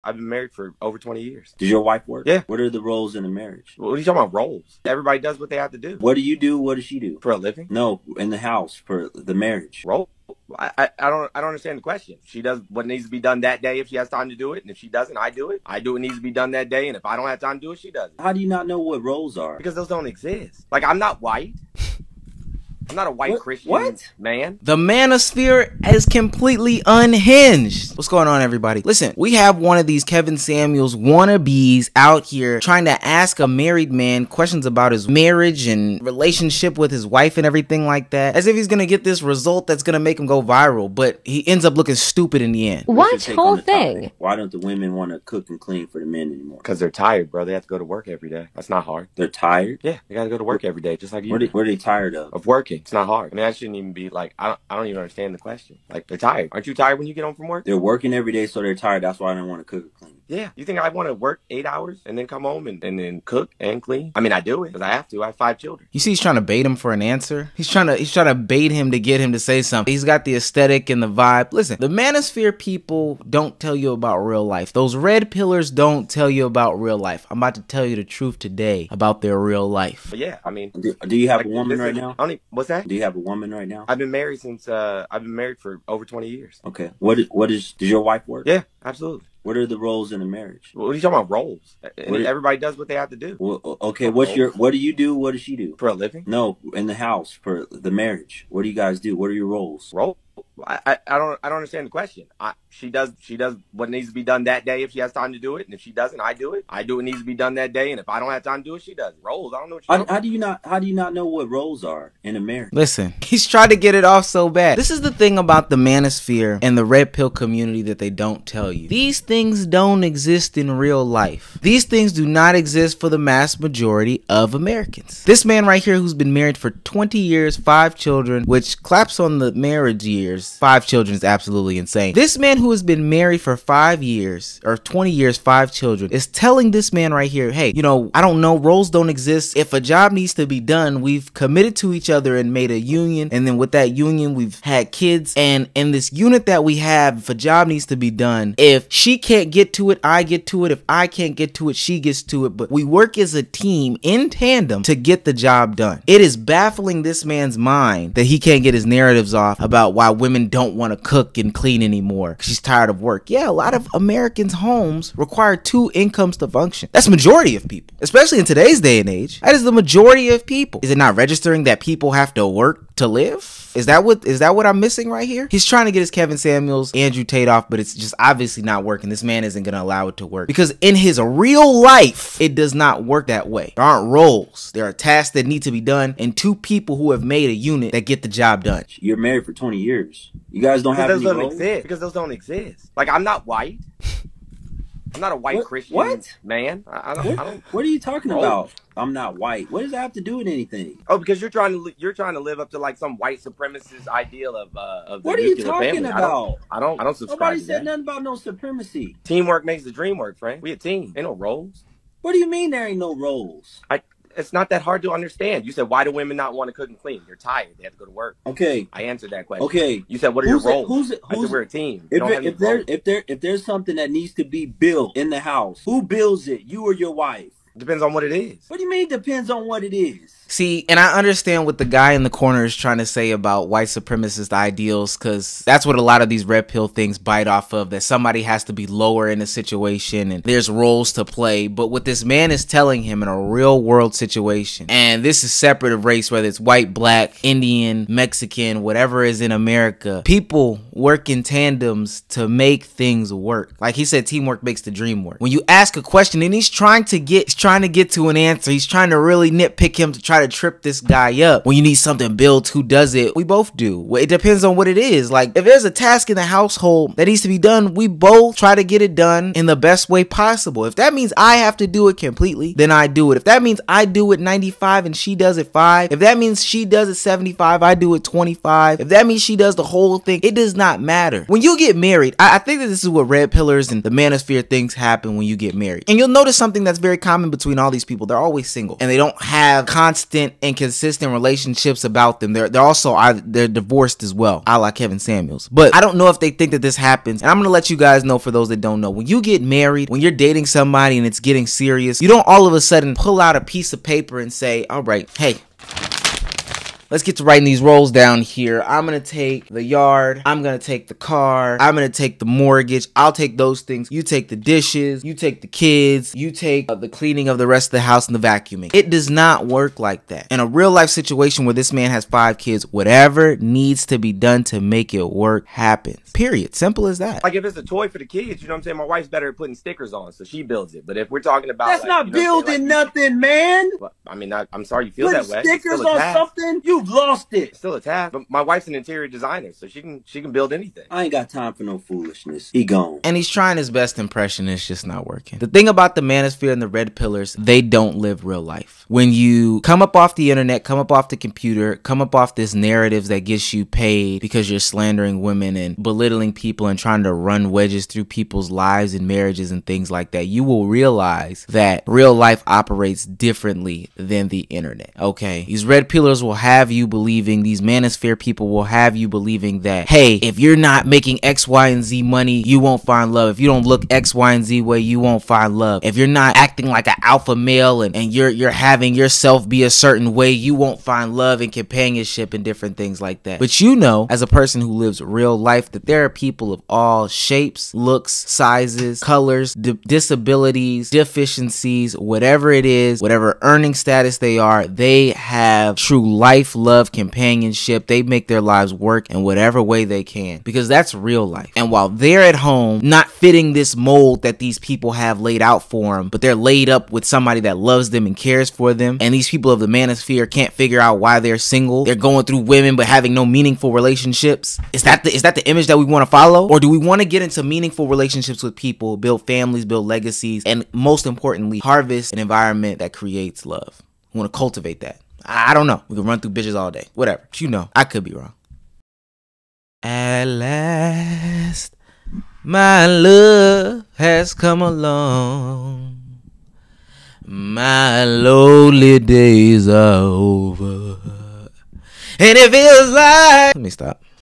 I've been married for over 20 years. Does your wife work? Yeah. What are the roles in a marriage? What are you talking about, roles? Everybody does what they have to do. What do you do? What does she do? For a living? No, in the house for the marriage. Role? I don't understand the question. She does what needs to be done that day if she has time to do it, and if she doesn't, I do it. I do what needs to be done that day, and if I don't have time to do it, she does it. How do you not know what roles are? Because those don't exist. Like, I'm not white. I'm not a white Christian man. The manosphere is completely unhinged. What's going on, everybody? Listen, we have one of these Kevin Samuels wannabes out here trying to ask a married man questions about his marriage and relationship with his wife and everything like that, as if he's gonna get this result that's gonna make him go viral, but he ends up looking stupid in the end. What whole thing? Why don't the women want to cook and clean for the men anymore? Because they're tired, bro. They have to go to work every day. That's not hard. They're tired? Yeah, they gotta go to work every day, just like you. What are they tired of? Of working. It's not hard. I mean, that shouldn't even be like, I don't even understand the question. Like, they're tired. Aren't you tired when you get home from work? They're working every day, so they're tired. That's why I don't want to cook or clean. Yeah. You think I want to work 8 hours and then come home and then cook and clean? I mean, I do it because I have to. I have 5 children. You see, he's trying to bait him for an answer. He's trying to bait him to get him to say something. He's got the aesthetic and the vibe. Listen, the manosphere people don't tell you about real life. Those red pillars don't tell you about real life. I'm about to tell you the truth today about their real life. But yeah, I mean, do you have a woman right now? What's that? Do you have a woman right now? I've been married for over 20 years. Okay. Does your wife work? Yeah, absolutely. What are the roles in a marriage? What are you talking about, roles? Everybody does what they have to do. Well, okay, what do you do? What does she do? For a living? No, in the house for the marriage. What do you guys do? What are your roles? Role? I don't understand the question. She does what needs to be done that day if she has time to do it, and if she doesn't, I do it. I do what needs to be done that day, and if I don't have time to do it, she does. Roles? I don't know what you're How do you not know what roles are in a marriage? Listen, he's trying to get it off so bad. This is the thing about the manosphere and the red pill community that they don't tell you. These things don't exist in real life. These things do not exist for the mass majority of Americans. This man right here who's been married for 20 years, 5 children, which claps on the marriage years. 5 children is absolutely insane. This man who has been married for 5 years or 20 years, 5 children is telling this man right here, hey, you know, I don't know, roles don't exist. If a job needs to be done, we've committed to each other and made a union, and then with that union we've had kids, and in this unit that we have, if a job needs to be done, if she can't get to it, I get to it. If I can't get to it, she gets to it, but we work as a team in tandem to get the job done. It is baffling this man's mind that he can't get his narratives off about why women don't want to cook and clean anymore. She's tired of work. Yeah, a lot of Americans' homes require 2 incomes to function. That's the majority of people, especially in today's day and age. That is the majority of people. Is it not registering that people have to work to live? Is that what I'm missing right here? He's trying to get his Kevin Samuels, Andrew Tate off, but it's just obviously not working. This man isn't going to allow it to work because in his real life, it does not work that way. There aren't roles. There are tasks that need to be done and 2 people who have made a unit that get the job done. You're married for 20 years. You guys don't have any roles? Because those don't exist. Like, I'm not white. I'm not a white Christian man. I don't. What are you talking about? I'm not white. What does that have to do with anything? Oh, because you're trying to live up to like some white supremacist ideal of the what are you nuclear talking family. about? I don't subscribe. Nobody to said that. nothing about no supremacy. Teamwork makes the dream work, friend. We a team. Ain't no roles. What do you mean there ain't no roles? It's not that hard to understand. You said, why do women not want to cook and clean? They're tired. They have to go to work. Okay. I answered that question. Okay. You said, what are your roles? I said, we're a team. If there's something that needs to be built in the house, who builds it? You or your wife? Depends on what it is. What do you mean depends on what it is? See, and I understand what the guy in the corner is trying to say about white supremacist ideals, because that's what a lot of these red pill things bite off of, that somebody has to be lower in a situation and there's roles to play. But what this man is telling him in a real world situation, and this is separate of race, whether it's white, black, Indian, Mexican, whatever is in America, people work in tandems to make things work. Like he said, teamwork makes the dream work. When you ask a question and he's trying to get to an answer, he's trying to really nitpick him to try to trip this guy up. When you need something built, who does it? We both do. It depends on what it is. Like if there's a task in the household that needs to be done, we both try to get it done in the best way possible. If that means I have to do it completely, then I do it. If that means I do it 95 and she does it 5, if that means she does it 75, I do it 25, if that means she does the whole thing, it does not matter. When you get married, I think that this is what red pillars and the manosphere things happen when you get married. And you'll notice something that's very common common between all these people. They're always single, and they don't have constant and consistent relationships about them. They're also they're divorced as well, a la Kevin Samuels. But I don't know if they think that this happens, and I'm gonna let you guys know, for those that don't know, when you get married, when you're dating somebody and it's getting serious, you don't all of a sudden pull out a piece of paper and say, all right, hey, let's get to writing these roles down here. I'm going to take the yard. I'm going to take the car. I'm going to take the mortgage. I'll take those things. You take the dishes. You take the kids. You take the cleaning of the rest of the house and the vacuuming. It does not work like that. In a real life situation where this man has 5 kids, whatever needs to be done to make it work happens. Period. Simple as that. Like if it's a toy for the kids, you know what I'm saying? My wife's better at putting stickers on, so she builds it. But if we're talking about that's not building nothing, man. Well, I mean, I'm sorry you feel that way. Stickers on something? You've lost it. It's still a task. But my wife's an interior designer, so she can build anything. I ain't got time for no foolishness. He gone. And he's trying his best impression. It's just not working. The thing about the manosphere and the red pillars, they don't live real life. When you come up off the internet, come up off the computer, come up off this narratives that gets you paid because you're slandering women and belittling people and trying to run wedges through people's lives and marriages and things like that, you will realize that real life operates differently than the internet. Okay, these red pillars will have you believing, these manosphere people will have you believing that, hey, if you're not making X, Y, and Z money, you won't find love. If you don't look X, Y, and Z way, you won't find love. If you're not acting like an alpha male and you're having yourself be a certain way, you won't find love and companionship and different things like that. But you know, as a person who lives real life, that there are people of all shapes, looks, sizes, colors, disabilities, deficiencies, whatever it is, whatever earning status they are, they have true life, love, companionship. They make their lives work in whatever way they can, because that's real life. And while they're at home not fitting this mold that these people have laid out for them, but they're laid up with somebody that loves them and cares for them, and these people of the manosphere can't figure out why they're single, they're going through women but having no meaningful relationships. Is that the image that we want to follow? Or do we want to get into meaningful relationships with people, build families, build legacies, and most importantly, harvest an environment that creates love? We want to cultivate that. I don't know. We can run through bitches all day. Whatever. But you know, I could be wrong. At last, my love has come along. My lonely days are over. And it feels like... Let me stop.